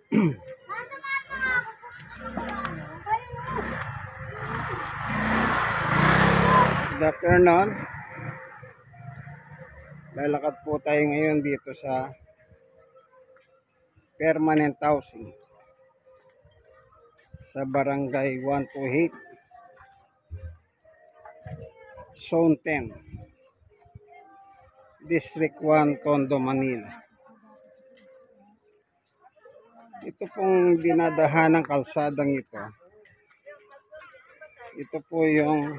Good afternoon. Lalakad po tayo ngayon dito sa permanent housing sa barangay 128 Zone 10 District 1 Tondo, Manila. Ito pong dinadahan ng kalsadang ito. Ito po yung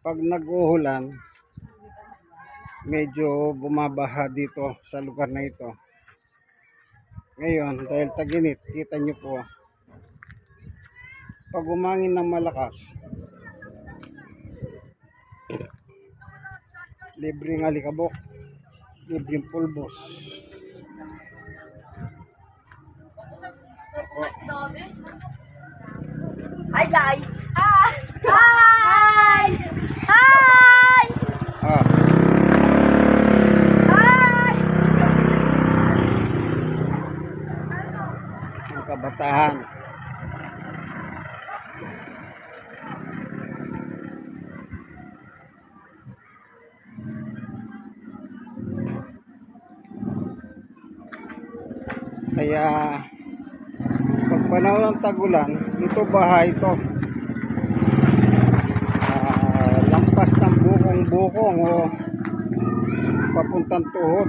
pag nag-uulan, medyo bumabaha dito sa lugar na ito. Ngayon, dahil tag-init, kita nyo po, pag umangin ng malakas, libreng alikabok, libreng pulbos. Hi guys! Hi! Hi! Hi! Hi! Ang kabataan. Kaya pag panahon ng tagulan, ito bahay ito. Lampas ng bukong-bukong o papuntang tuhod.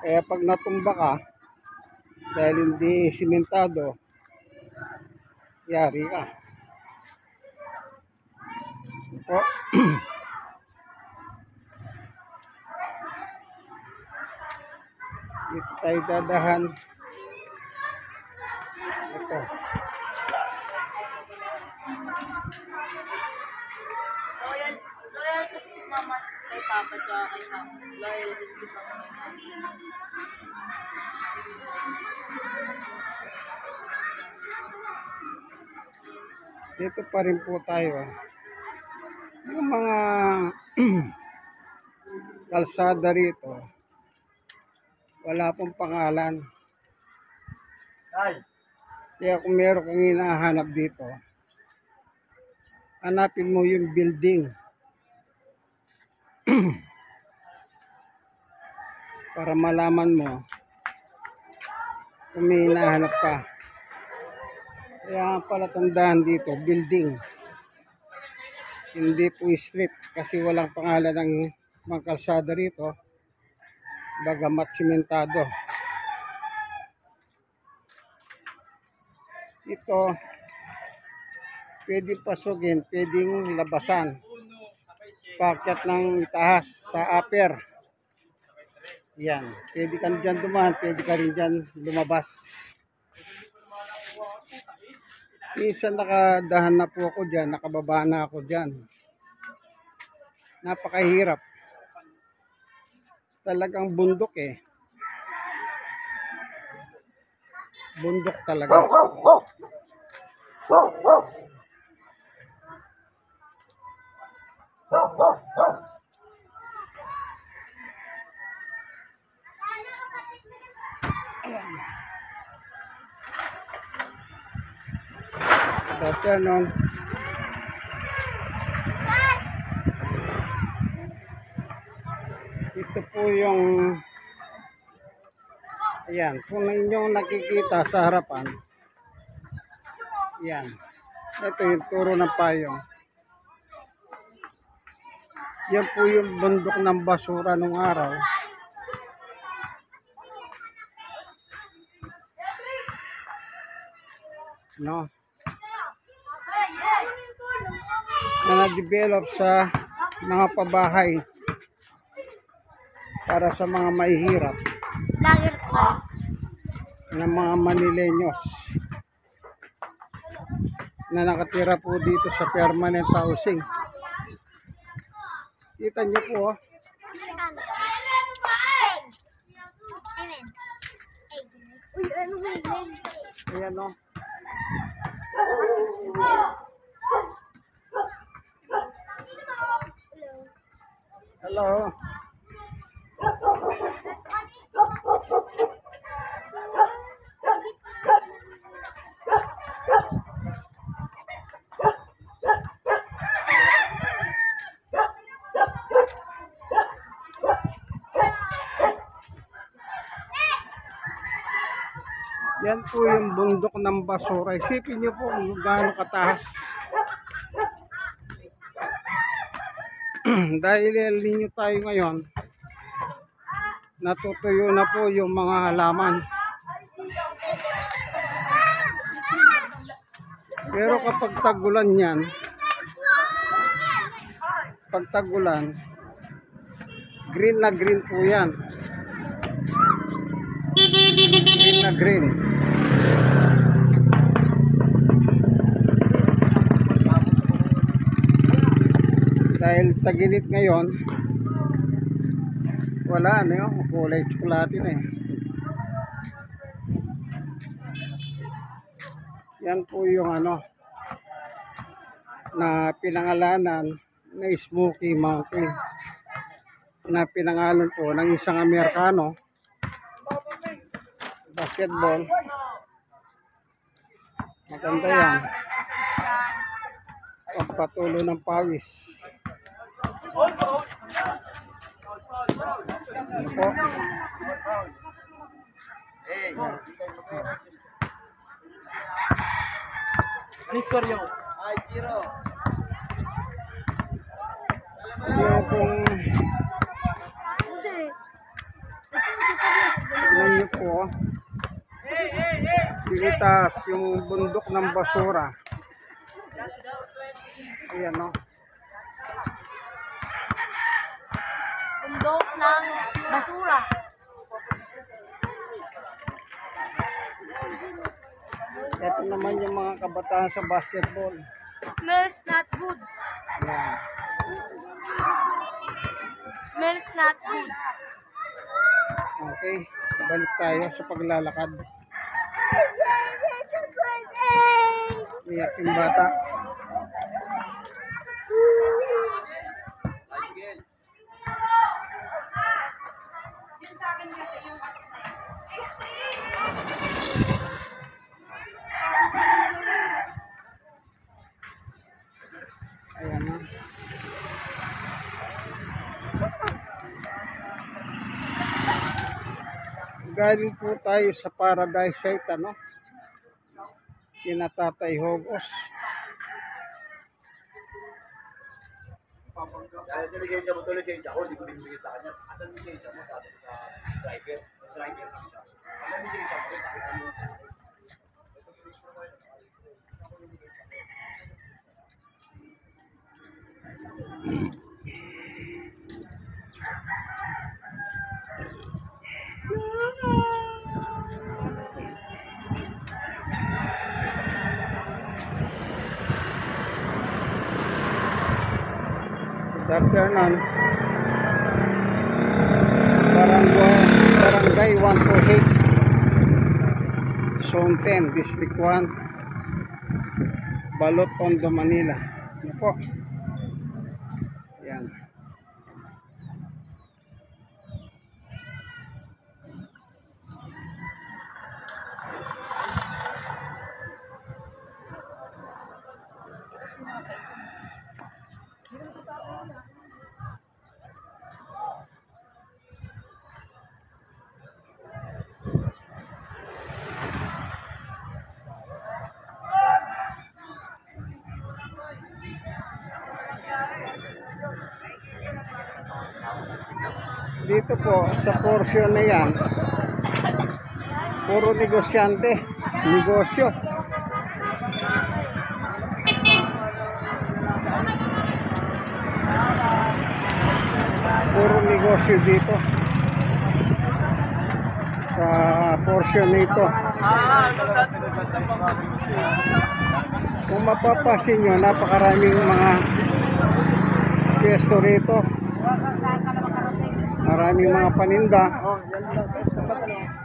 Kaya pag natumba ka, dahil hindi simentado, yari ka. O, dito tayo dadahan. Ito. Loyal kasi si mama kay papa tsaka kay mama. Loyal din si mama. Dito pa rin po tayo. Yung mga kalsada rito, wala pong pangalan. Kaya kung meron kang hinahanap dito, hanapin mo yung building para malaman mo kung may hinahanap ka. Kaya pala tandaan dito, building, hindi po street, kasi walang pangalan ng mga kalsada rito, bagamat simentado. Ito, pwedeng pasukin, pwedeng labasan, pakyat ng itaas sa upper. Yan, pwede ka dyan dumaan, pwede ka rin dyan lumabas. Minsan nakadahan na po ako dyan, nakababa na ako dyan. Napakahirap. Talagang bundok eh. Bundok talaga. Good afternoon. Ito po yung, ayan, kung inyong nakikita sa harapan, ayan, ito yung turo ng payong. Yan po yung bundok ng basura nung araw. No? Na na-develop sa mga pabahay para sa mga mahihirap ng mga Manileños na nakatira po dito sa permanent housing. Kita nyo po, oh. Ayan, oh. Hello. Yan po yung bundok ng basura. Isipin niyo po kung gaano kataas. Dahil El Niño tayo ngayon, natutuyo na po yung mga halaman. Pero kapag tagulan yan, pag tagulan, green na green po yan. Green na green. Dahil taginit ngayon, wala na yun, kulay tsokolate na eh. Yan po yung ano na pinangalanan na Smoky Mountain, na pinangalan po ng isang Amerikano, basketball. Maganda yan, pagpatulo ng pawis. Ano po? Ano score yung? 5-0. Yung kung tignan niyo po, dilitas yung bundok ng basura. Ayan o. Bundok ng basura. Ito naman yung mga kabataan sa basketball. Smells not good. Ayan. Smells not good. Okay, balik tayo sa paglalakad. Iyak yung bata. Ayan na. Galing po tayo sa Paradise Site, ano? Kina Tatay Hogos. Dahil sa lisensya mo to, lisensya ko, hindi ko binibigyan sa kanya. Asan lisensya mo? Sabi ko sa driver. Driver lang siya. Asan lisensya mo? Bakit ano? Good afternoon. Barangay 148, Zone 10, District 1, Balot, Tondo, Manila. Ano po? Yan. Dito po sa portion na yan, puro negosyante, negosyo. Puro negosyo dito sa portion nito. Kung mapapasin nyo, napakaraming mga pwesto rito. Maraming mga paninda.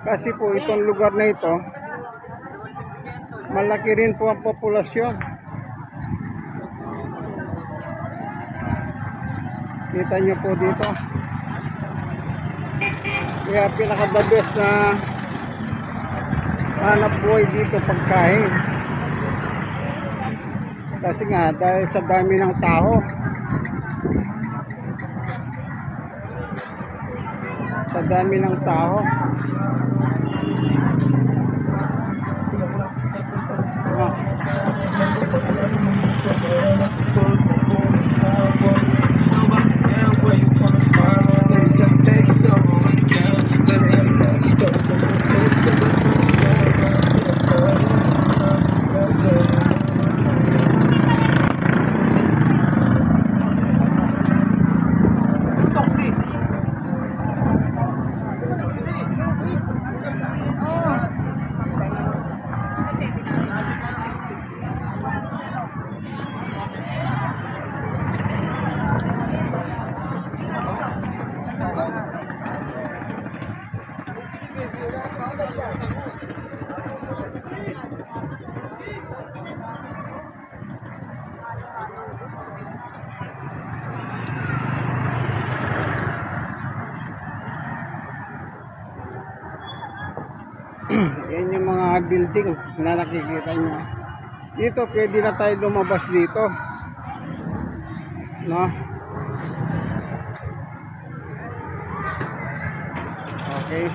Kasi po itong lugar na ito, malaki rin po ang populasyon. Kita nyo po dito. Kaya pinaka-the best na hanap buhay dito pagkain. Kasi nga dahil sa dami ng tao. Sa dami ng tao. Yan yung mga building na nakikita nyo. Dito pwede na tayo lumabas dito, no? Okay.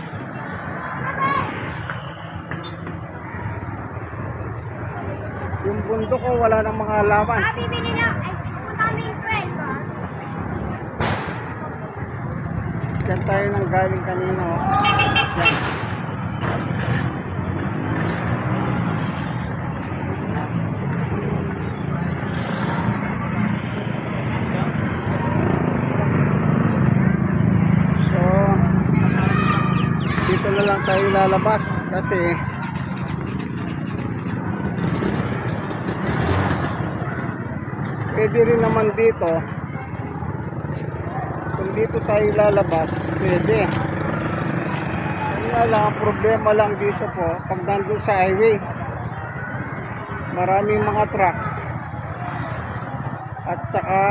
Yung bundok ko wala nang mga halaman. Bibili na. Ay, punta kami yung friend. Diyan tayo nang galing kanina. Oh. Yan. Dito na lang tayo lalabas kasi pwede rin naman dito. Kung dito tayo lalabas, pwede. Kaya lang, ang problema lang dito po, pag nandun sa highway, maraming mga truck at saka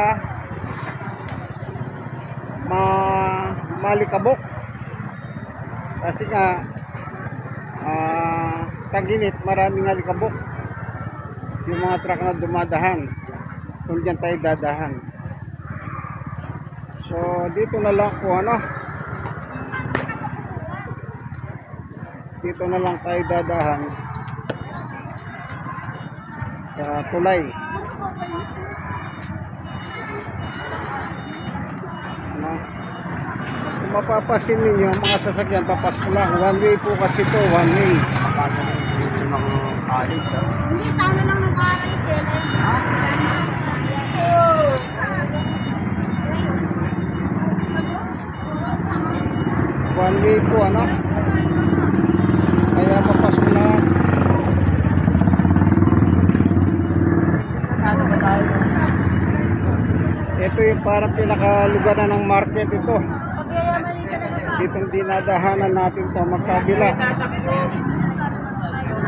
malikabok. Kasi nga tag-init, maraming alikabok yung mga truck na dumadahan kung dyan tayo dadahan. So dito na lang po dito na lang tayo dadahan sa tulay. Kung mapapasin ninyo mga sasakyan, papasko lang. One way po kasi ito, one way. Hindi, sana lang nag-aaral din. One way po, kaya papasko lang. Ito yung parang pinakalugar na ng market ito. Ditong dinadahanan natin to magkabila.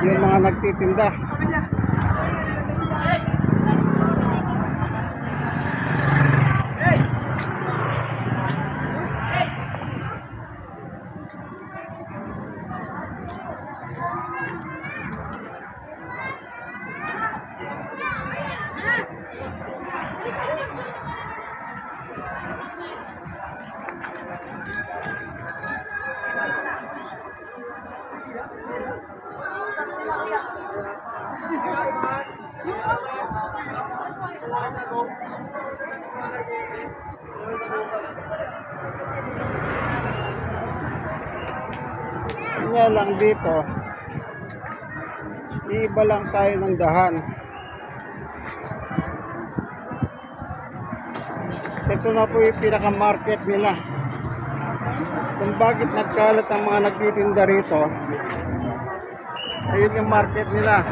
Yung mga nagtitinda. Kanya lang dito, iba lang tayo ng dahan. Ito na po yung pinaka-market nila. Kung bakit nagkalat ang mga nagtitinda rito, ayun yung market nila.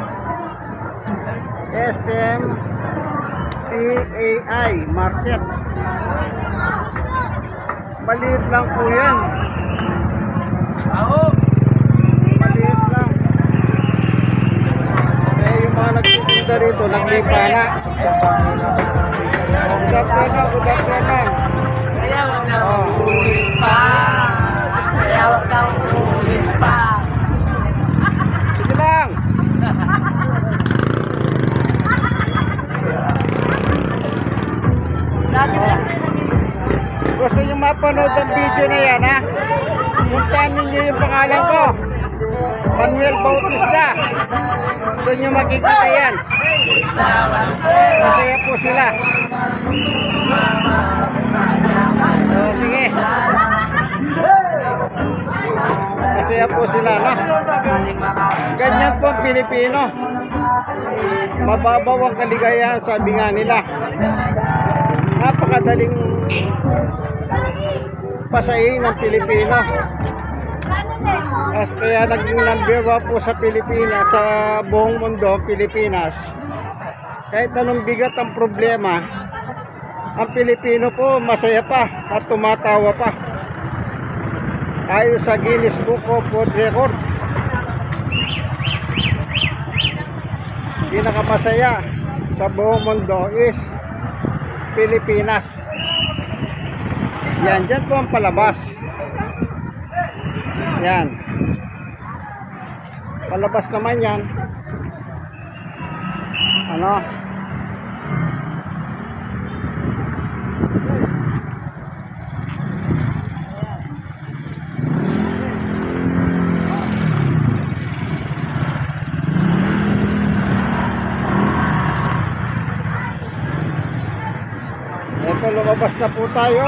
SMCAI Market. Maliit lang po yan. Maliit lang. Kaya yung mga nagtitinda rito, naglipa na. Good afternoon, good afternoon. wag na Oh. uulit pa. Kaya wag na uulit pa. Sige lang. Dati na. Gusto nyo mapanood ang video na yan, ha? Puntahan ninyo yung pangalan ko. Manuel Bautista. Doon nyo makikita yan. Masaya po sila. So, sige. Masaya po sila, no? Ganyan po ang Pilipino. Mababaw ang kaligayahan, sabi nga nila. Napakadaling pasahin ng Pilipino. Kaya naging number 1 po sa Pilipinas, sa buong mundo, Pilipinas. Kahit anong bigat ang problema, ang Pilipino po masaya pa at tumatawa pa. Ayon sa Guinness Book of World Record. Pinakamasaya sa buong mundo is Pilipinas. Yan, dyan po ang palabas. Yan. Palabas naman yan. Ano? Ito, lumabas na po tayo.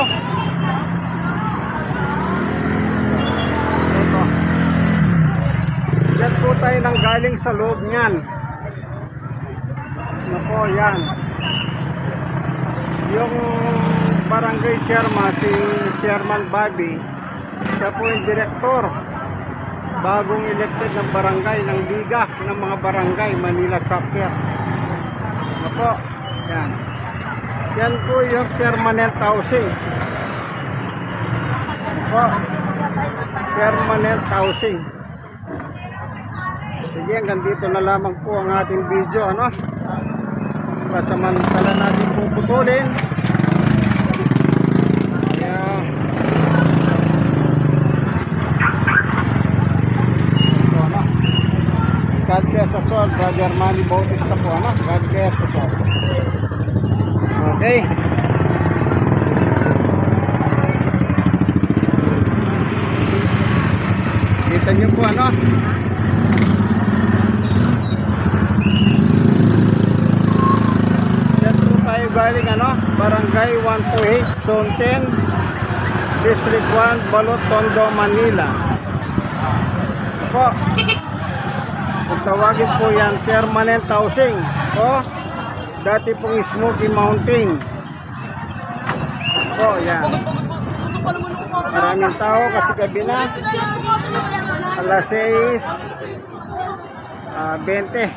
Ito. Yan po tayo nang galing sa loob niyan. Ano po, yan. Yung barangay chairman, si Chairman Bobby, siya po yung direktor. Bagong elected ng barangay, ng Liga ng mga barangay, Manila Chapter. Ano po, yan. Yan po yung permanent housing. Po, permanent housing. Sige, hanggang dito na lamang po ang ating video, ano? Pasamantala natin puputulin. Ayan. Ito, ano? God bless us all, Brother Manny Bautista po, ano? God bless us all. Okay. Kita nyo po, ano? Diyan po tayo galing, ano? Barangay 128, Zone 10, District 1, Balot, Tondo, Manila. Po. Kung tawagin po yan, permanent housing. Po. Dati pong Smoky Mountain. So, yan. Maraming tao kasi gabi na. Alas 6:20.